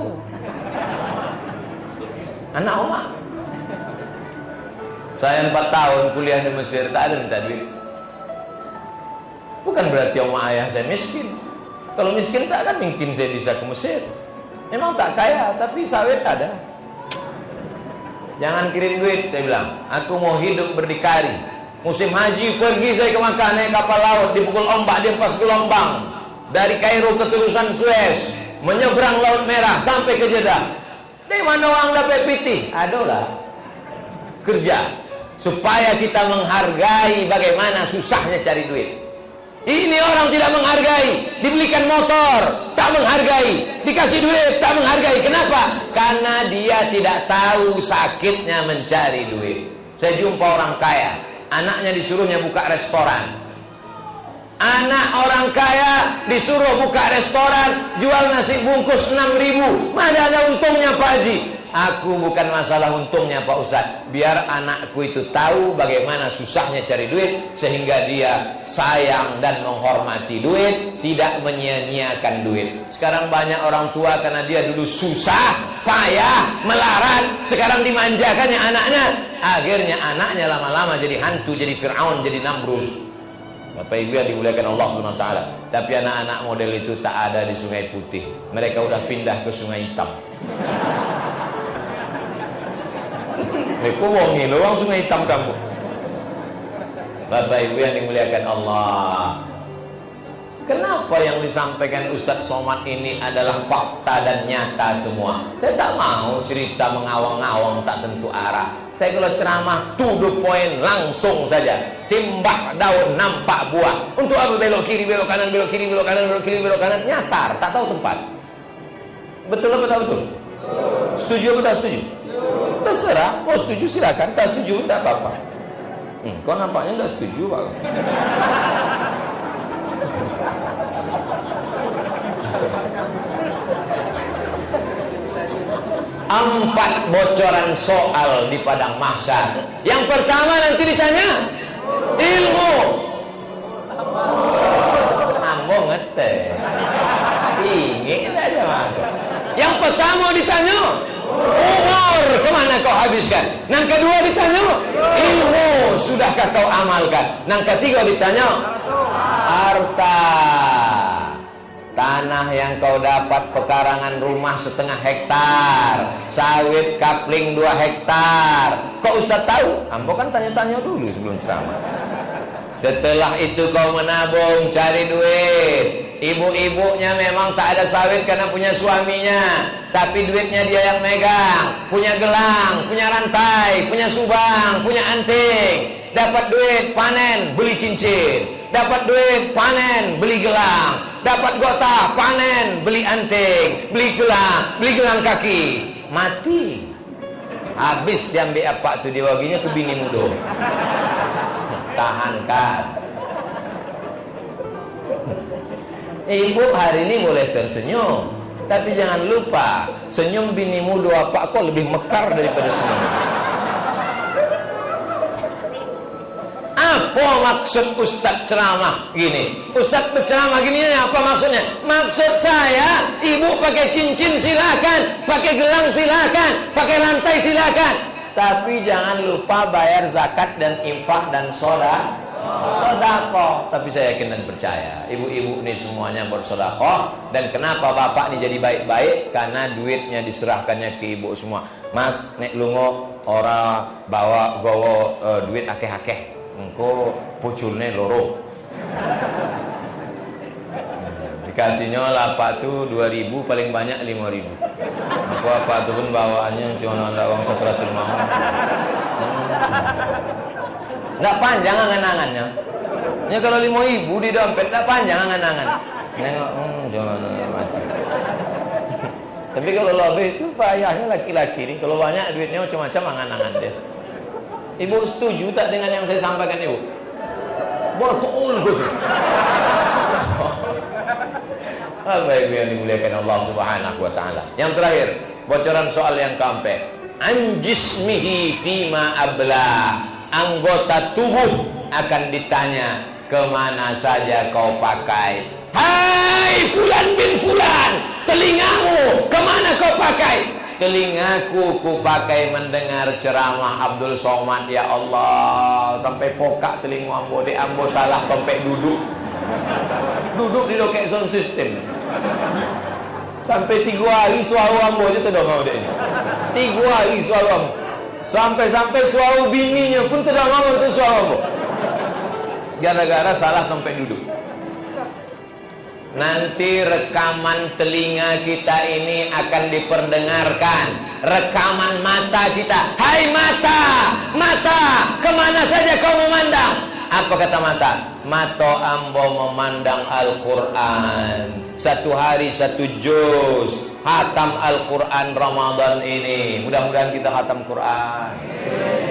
Anak omak. Saya 4 tahun kuliah di Mesir, tak ada minta duit. Bukan berarti omak ayah saya miskin. Kalau miskin tak kan mungkin saya bisa ke Mesir. Memang tak kaya, tapi sawit ada. Jangan kirim duit, saya bilang. Aku mau hidup berdikari. Musim haji pergi saya ke Makkah naik kapal laut, dipukul ombak, diempas gelombang. Dari Kairo ke terusan Suez, menyeberang Laut Merah sampai ke Jeddah. Dari mana orang dapat pitih? Adalah kerja supaya kita menghargai bagaimana susahnya cari duit. Ini orang tidak menghargai, dibelikan motor, tak menghargai, dikasih duit, tak menghargai. Kenapa? Karena dia tidak tahu sakitnya mencari duit. Saya jumpa orang kaya, anaknya disuruhnya buka restoran. Anak orang kaya disuruh buka restoran, jual nasi bungkus 6.000. Mana ada untungnya Pak Haji? Aku bukan masalah untungnya Pak Ustadz. Biar anakku itu tahu bagaimana susahnya cari duit, sehingga dia sayang dan menghormati duit, tidak menyia-nyiakan duit. Sekarang banyak orang tua karena dia dulu susah, payah, melarat, sekarang dimanjakannya anaknya. Akhirnya anaknya lama-lama jadi hantu, jadi Fir'aun, jadi Namrus. Bapak Ibu yang dimuliakan Allah SWT. Tapi anak-anak model itu tak ada di Sungai Putih. Mereka udah pindah ke Sungai Hitam. Kok wongi lo orang Sungai Hitam kamu. Bapak Ibu yang dimuliakan Allah, kenapa yang disampaikan Ustadz Somad ini adalah fakta dan nyata semua? Saya tak mau cerita mengawang-awang tak tentu arah. Saya kalau ceramah to the point, langsung saja. Simbah daun nampak buah. Untuk apa belok kiri, belok kanan, belok kiri, belok kanan, belok kiri, belok kanan? Nyasar, tak tahu tempat. Betul apa tak betul? Setuju atau tak setuju? Terserah, mau setuju silakan, tak setuju tak apa-apa. Kau nampaknya tak setuju Pak. Empat bocoran soal di padang mahsyar. Yang pertama nanti ditanya ilmu. Ambo ngete. Ingin aja Mas. Yang pertama ditanya umur, kemana kau habiskan? Yang kedua ditanya ilmu, sudahkah kau amalkan? Yang ketiga ditanya harta. Tanah yang kau dapat, pekarangan rumah 1/2 hektar, sawit kapling 2 hektar. Kok Ustaz tahu? Ambo kan tanya-tanya dulu sebelum ceramah. Setelah itu kau menabung, cari duit. Ibu-ibunya memang tak ada sawit karena punya suaminya, tapi duitnya dia yang megang. Punya gelang, punya rantai, punya subang, punya anting. Dapat duit, panen, beli cincin. Dapat duit, panen, beli gelang. Dapat gota, panen, beli anting, beli gelang kaki. Mati. Habis diambil apa tuh, diwaginya ke bini muda. Tahankan. Ibu hari ini boleh tersenyum, tapi jangan lupa senyum bini muda apa kok lebih mekar daripada senyum. Apa maksud Ustadz ceramah gini? Ustadz berceramah gini apa maksudnya? Maksud saya, ibu pakai cincin silakan, pakai gelang silakan, pakai rantai silakan, tapi jangan lupa bayar zakat dan infak dan sedekah. Tapi saya yakin dan percaya ibu-ibu ini semuanya bersedekah. Dan kenapa bapak ini jadi baik-baik? Karena duitnya diserahkannya ke ibu semua. Mas, nek lungo ora bawa gowo duit akeh-akeh, engko puculne loro. Dikasihnya lapak tuh 2.000, paling banyak 5.000. Engko apa tuh pun bawaannya cuma ada uang 100 mau. Nggak panjang angan-angannya. Ya kalau 5.000 di dompet nggak panjang angan-angan. Nengok, jangan mati. Tapi kalau lebih itu payahnya laki-laki nih. Kalau banyak duitnya macam-macam angan-angan dia. Ibu setuju tak dengan yang saya sampaikan ibu? Betul betul. Bapak Ibu yang dimuliakan Allah Subhanahu wa taala. Yang terakhir, bocoran soal yang keempat. an jismihi fima abla. Anggota tubuh akan ditanya, kemana saja kau pakai? Hai fulan bin fulan, telingamu kemana kau pakai? Telingaku ku pakai mendengar ceramah Abdul Somad, ya Allah. Sampai pokak telinga ambo, di ambo salah tompek duduk di lokek sound system. Sampai 3 hari suara ambo je tidak mau dek. 3 hari suara ambo. Sampai suara bininya pun tidak mau itu suara ambo. Gara-gara salah tempat duduk. Nanti rekaman telinga kita ini akan diperdengarkan. Rekaman mata kita. Hai mata, mata, kemana saja kau memandang? Apa kata mata? Mato ambo memandang Al-Quran. 1 hari 1 juz. Hatam Al-Quran Ramadan ini. Mudah-mudahan kita hatam Quran.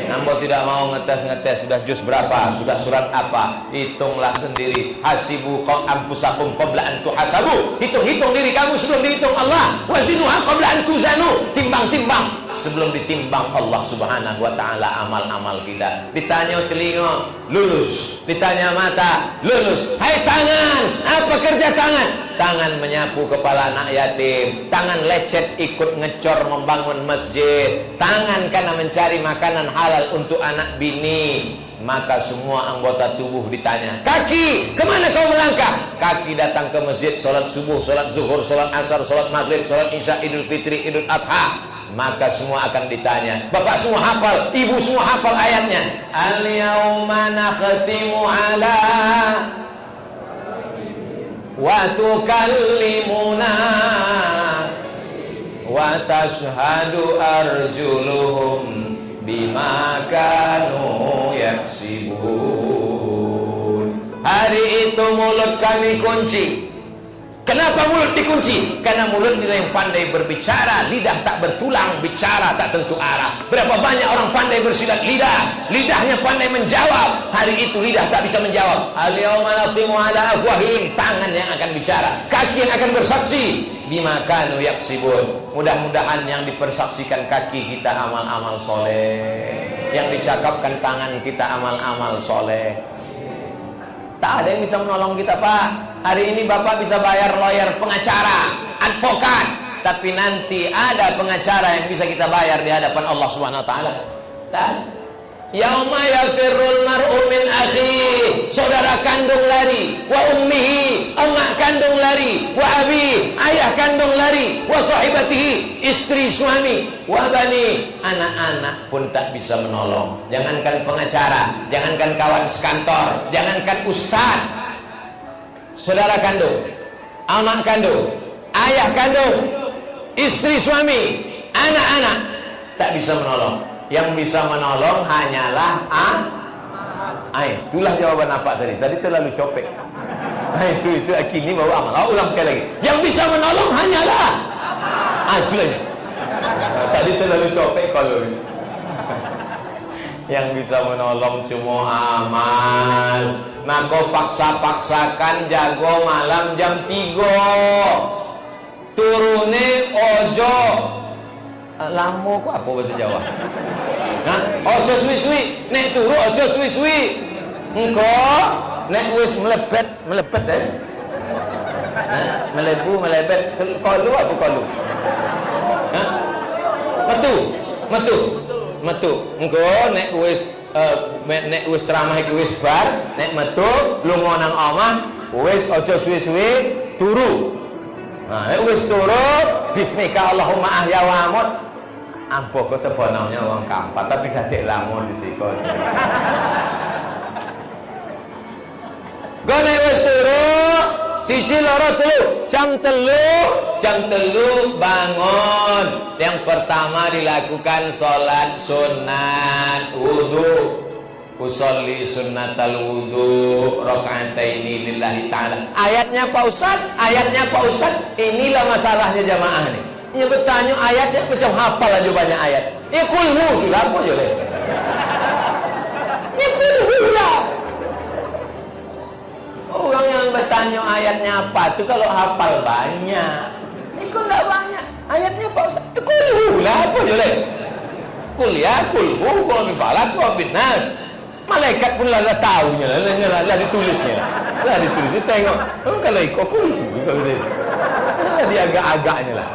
Ambo tidak mau ngetes. Sudah juz berapa? Sudah surat apa? Hitunglah sendiri. Hasibu anfusakum qabla an tuhasabu. Hitung-hitung diri kamu sebelum dihitung Allah. Wazinuha qabla an tuzanu. Timbang-timbang sebelum ditimbang Allah Subhanahu wa taala amal-amal kita. Ditanya telinga, lulus. Ditanya mata, lulus. Hai tangan, apa kerja tangan? Tangan menyapu kepala anak yatim. Tangan lecet ikut ngecor membangun masjid. Tangan karena mencari makanan halal untuk anak bini. Maka semua anggota tubuh ditanya. Kaki, kemana kau melangkah? Kaki datang ke masjid, sholat subuh, sholat zuhur, sholat asar, sholat maghrib, sholat isya, idul fitri, idul adha. Maka semua akan ditanya. Bapak semua hafal, ibu semua hafal ayatnya. Al-yawma nakhtimu ala wa tukallimuna wa tashhadu arjuluhum bima kanu yaksibun. Hari itu mulut kami kunci. Kenapa mulut dikunci? Karena mulut inilah yang pandai berbicara. Lidah tak bertulang, bicara tak tentu arah. Berapa banyak orang pandai bersilat lidah, lidahnya pandai menjawab. Hari itu lidah tak bisa menjawab. Al-yawma nakhtimu ala afwahihim. Tangan yang akan bicara, kaki yang akan bersaksi. Bima kanu yaksibun. Mudah-mudahan yang dipersaksikan kaki kita amal-amal soleh, yang dicakapkan tangan kita amal-amal soleh. Tak ada yang bisa menolong kita, Pak. Hari ini Bapak bisa bayar lawyer, pengacara, advokat, tapi nanti ada pengacara yang bisa kita bayar di hadapan Allah Subhanahu wa taala. Tak. Yauma yafirrul mar'u min akhihi, saudara kandung lari, wa ummihi, emak kandung lari, wa abi, ayah kandung lari, wa sahibatihi, istri suami, wa bani, anak-anak pun tak bisa menolong. Jangankan pengacara, jangankan kawan sekantor, jangankan ustaz. Saudara kandung, anak kandung, ayah kandung, istri suami, anak-anak tak bisa menolong. Yang bisa menolong hanyalah itulah jawaban apa tadi? Tadi terlalu copek. Itu kini baru amal. Ulang sekali lagi. Yang bisa menolong hanyalah itulah. Tadi terlalu copek kalau. Yang bisa menolong cuma amal. Nah kau paksa-paksakan jago malam jam 3. Turune ojo lamo kok apa bahasa Jawa? Nah, ojo suwi-suwi, nek turu ojo suwi-suwi. Engko nek wis melebet deh. Nah, melebet. Kalu apa kalu? Hah? Metu. Engko nek wis ceramah iki wis bar, nek metu lunga nang omah, wis ojo suwi-suwi turu. Nah, nek wis turu, bismika Allahumma ahya wa amut. Ampuh kok sebenarnya wong kampat tapi gadek lamun disiko. Gone wis turu, 1 2 3, jam 3 bangun. Yang pertama dilakukan salat sunat wudu. Usolli sunnatal wudu raka'ataini lillahi ta'ala. Ayatnya Pak Ustaz, inilah masalahnya jamaah nih. Ini bertanya ayatnya macam hafal aja banyak ayat. Ya kulhu lah apa je leh. Ya kulhu lah. Orang yang bertanya ayatnya apa tu kalau hafal banyak. Ikut enggak banyak. Ayatnya Pak Ustaz, kulhu lah apa je leh. Kul ya kulhu qul bi falaq wa bin nas. Malaikat pun lah tahunya lah ditulisnya. Lah ditulis tengok. Oh, kalau ikut kulhu kalau dia. Dia agak-agaknya lah.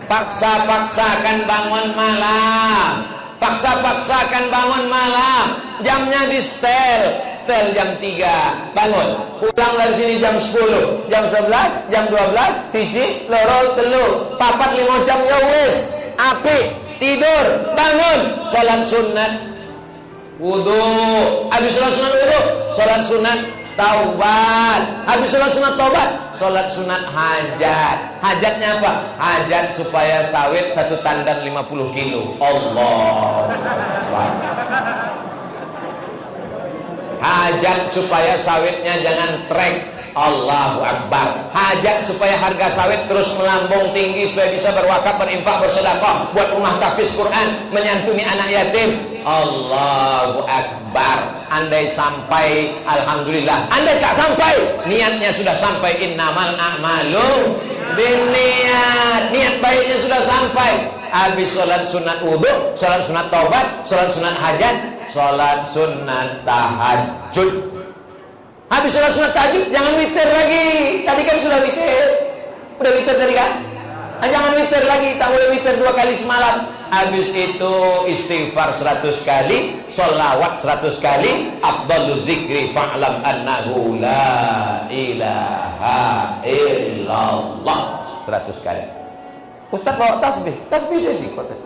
Paksa-paksakan bangun malam. Paksa-paksakan bangun malam. Jamnya di setel jam 3 bangun, pulang dari sini jam 10, jam 11, jam 12, siji, loro, telu, papat 5 jam ya wis, apik, tidur, bangun, sholat sunat, wudu, habis sholat sunat wudu, sholat sunat taubat, habis sholat sunat taubat, sholat sunat hajat. Hajatnya apa? Hajat supaya sawit 1 tandan 50 kilo. Allah. Hajat supaya sawitnya jangan trek. Allahu Akbar. Hajat supaya harga sawit terus melambung tinggi, supaya bisa berwakaf, berinfak, bersedekah, buat rumah tahfiz Quran, menyantuni anak yatim. Allahu Akbar. Andai sampai, alhamdulillah. Andai tak sampai, niatnya sudah sampai. Innamal a'malu binniat. Niat baiknya sudah sampai. Habis sholat sunat wudu, sholat sunat taubat, sholat sunat hajat, sholat sunat tahajud. Habis sholat sunat tahajud, jangan witir lagi. Tadi kan sudah witir. Udah witir tadi kan? Jangan witir lagi, tak boleh witir 2 kali semalam. Habis itu istighfar 100 kali, sholawat 100 kali. Afdalu zikri fa'lam annahu la ilaha illallah 100 kali. Ustaz bawa tasbih dia sih kata.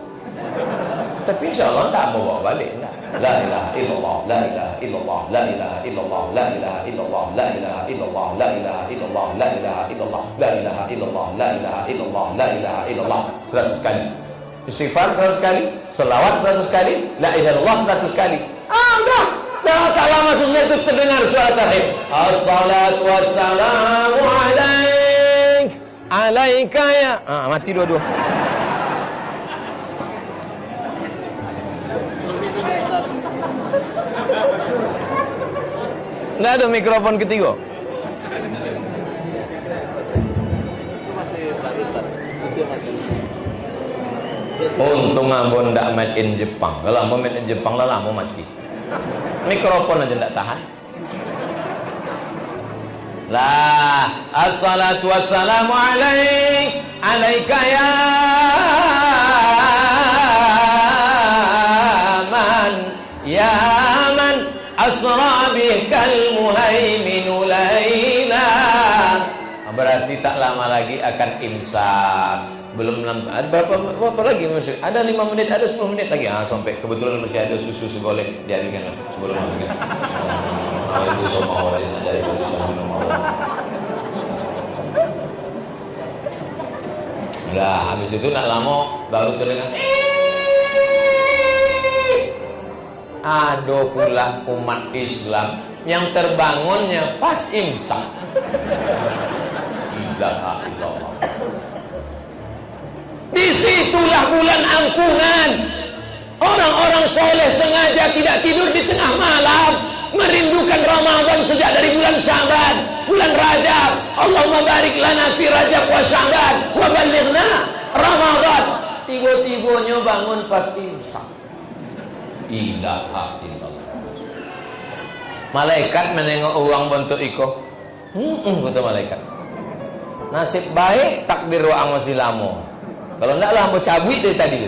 Tapi insyaallah tak mau bawa balik enggak. La ilaha illallah, la ilaha illallah, la ilaha illallah, la ilaha illallah, la ilaha illallah, la ilaha illallah, la ilaha illallah, la ilaha illallah, la ilaha illallah, la ilaha illallah 100 kali. Istighfar 100 kali, selawat 100 kali, la ilaha illallah 100 kali. Udah. Tak lama sesudah itu terdengar suara tahmid. Assalatu wassalamu alaika ya. Mati dua-dua. Nggak ada mikrofon ketiga. Untung ambon ndak made in Jepang. Kalau ambon made in Jepang lah lama mati. Mikrofon aja ndak tahan. La assalatu wassalamu alaika ya man asra bikal muhaiminu laila. Berarti tak lama lagi akan imsak. Belum ada berapa lagi masih? Ada 5 menit, ada 10 menit lagi. Sampai kebetulan masih ada susu segolek diadikan sebelum maghrib. Itu sama orang yang dari enggak, habis itu nak lama baru terdengar. Ada pula umat Islam yang terbangunnya pas imsak. La ilaha illallah. Disitulah bulan ampunan. Orang-orang soleh sengaja tidak tidur di tengah malam, merindukan Ramadan sejak dari bulan Sya'ban, bulan Rajab. Allahumma barik lana fi Rajab wa Sya'ban wa balighna Ramadan. Tiba-tibanya bangun pas imsak. Ilaha illallah. Malaikat menengok uang bentuk iko. Kata malaikat. Nasib baik takdir wa masih lama. Kalau enggak lah mau cabut dari tadi.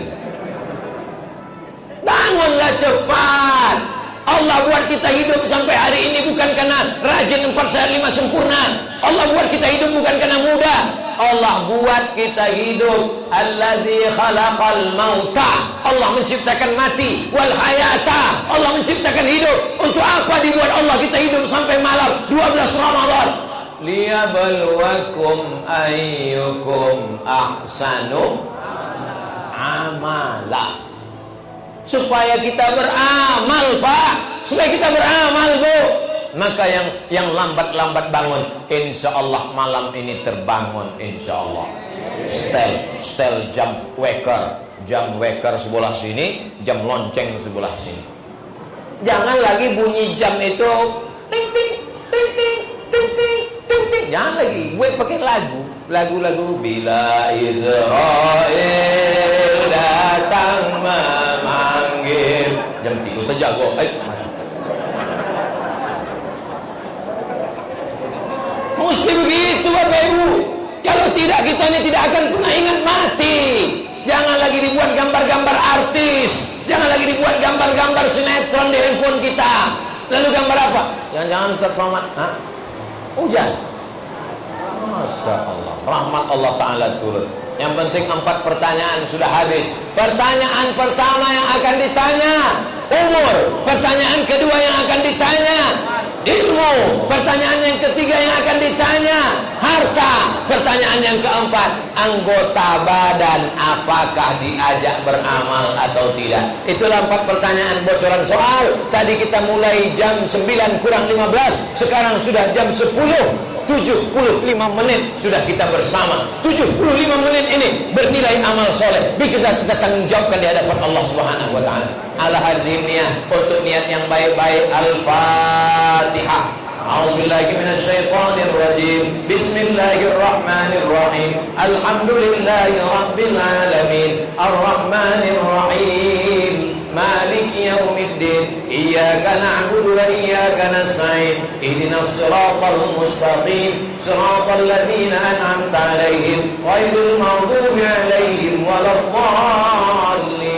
Bangunlah cepat. Allah buat kita hidup sampai hari ini bukan karena rajin 4 sehat 5 sempurna. Allah buat kita hidup bukan karena mudah. Allah buat kita hidup. Allazi khalaqal mauta. Allah menciptakan mati wal hayata. Allah menciptakan hidup. Untuk apa dibuat Allah kita hidup sampai malam 12 Ramadan? Liyabluwakum ayyukum ahsanu amala. Supaya kita beramal, Pak. Supaya kita beramal, Bu. Maka yang lambat-lambat bangun, insyaallah malam ini terbangun insyaallah. Setel jam waker sebelah sini, jam lonceng sebelah sini. Jangan lagi bunyi jam itu ting ting ting ting ting ting ting ting. Jangan lagi, gue pakai lagu bila Israel datang memanggil. Jam 3 terjago. Mesti begitu Bapak Ibu. Kalau tidak, kita ini tidak akan pernah ingat mati. Jangan lagi dibuat gambar-gambar artis. Jangan lagi dibuat gambar-gambar sinetron di handphone kita. Lalu gambar apa? Jangan-jangan Ustaz Somad. Hujan. Masya Allah. Rahmat Allah Ta'ala turun. Yang penting 4 pertanyaan sudah habis. Pertanyaan pertama yang akan ditanya umur. Pertanyaan kedua yang akan ditanya ilmu. Pertanyaan yang ketiga yang akan ditanya harta. Pertanyaan yang keempat, anggota badan apakah diajak beramal atau tidak. Itulah 4 pertanyaan bocoran soal. Tadi kita mulai jam 9 kurang 15. Sekarang sudah jam 10:75 sudah kita bersama. 75 menit ini bernilai amal soleh. Bisa kita tanggung jawabkan di hadapan Allah Subhanahu wa taala. Ala hadhihi niyyah, untuk niat yang baik-baik. Al-Fatihah. A'udzubillahi minasyaitonir rajim. Bismillahirrahmanirrahim. Alhamdulillahi rabbil alamin. Arrahmanir rahim. مالك يوم الدين إياك نعبد وإياك نستعين اهدنا الصراط المستقيم صراط الذين أنعمت عليهم غير المغضوب عليهم ولا الضالين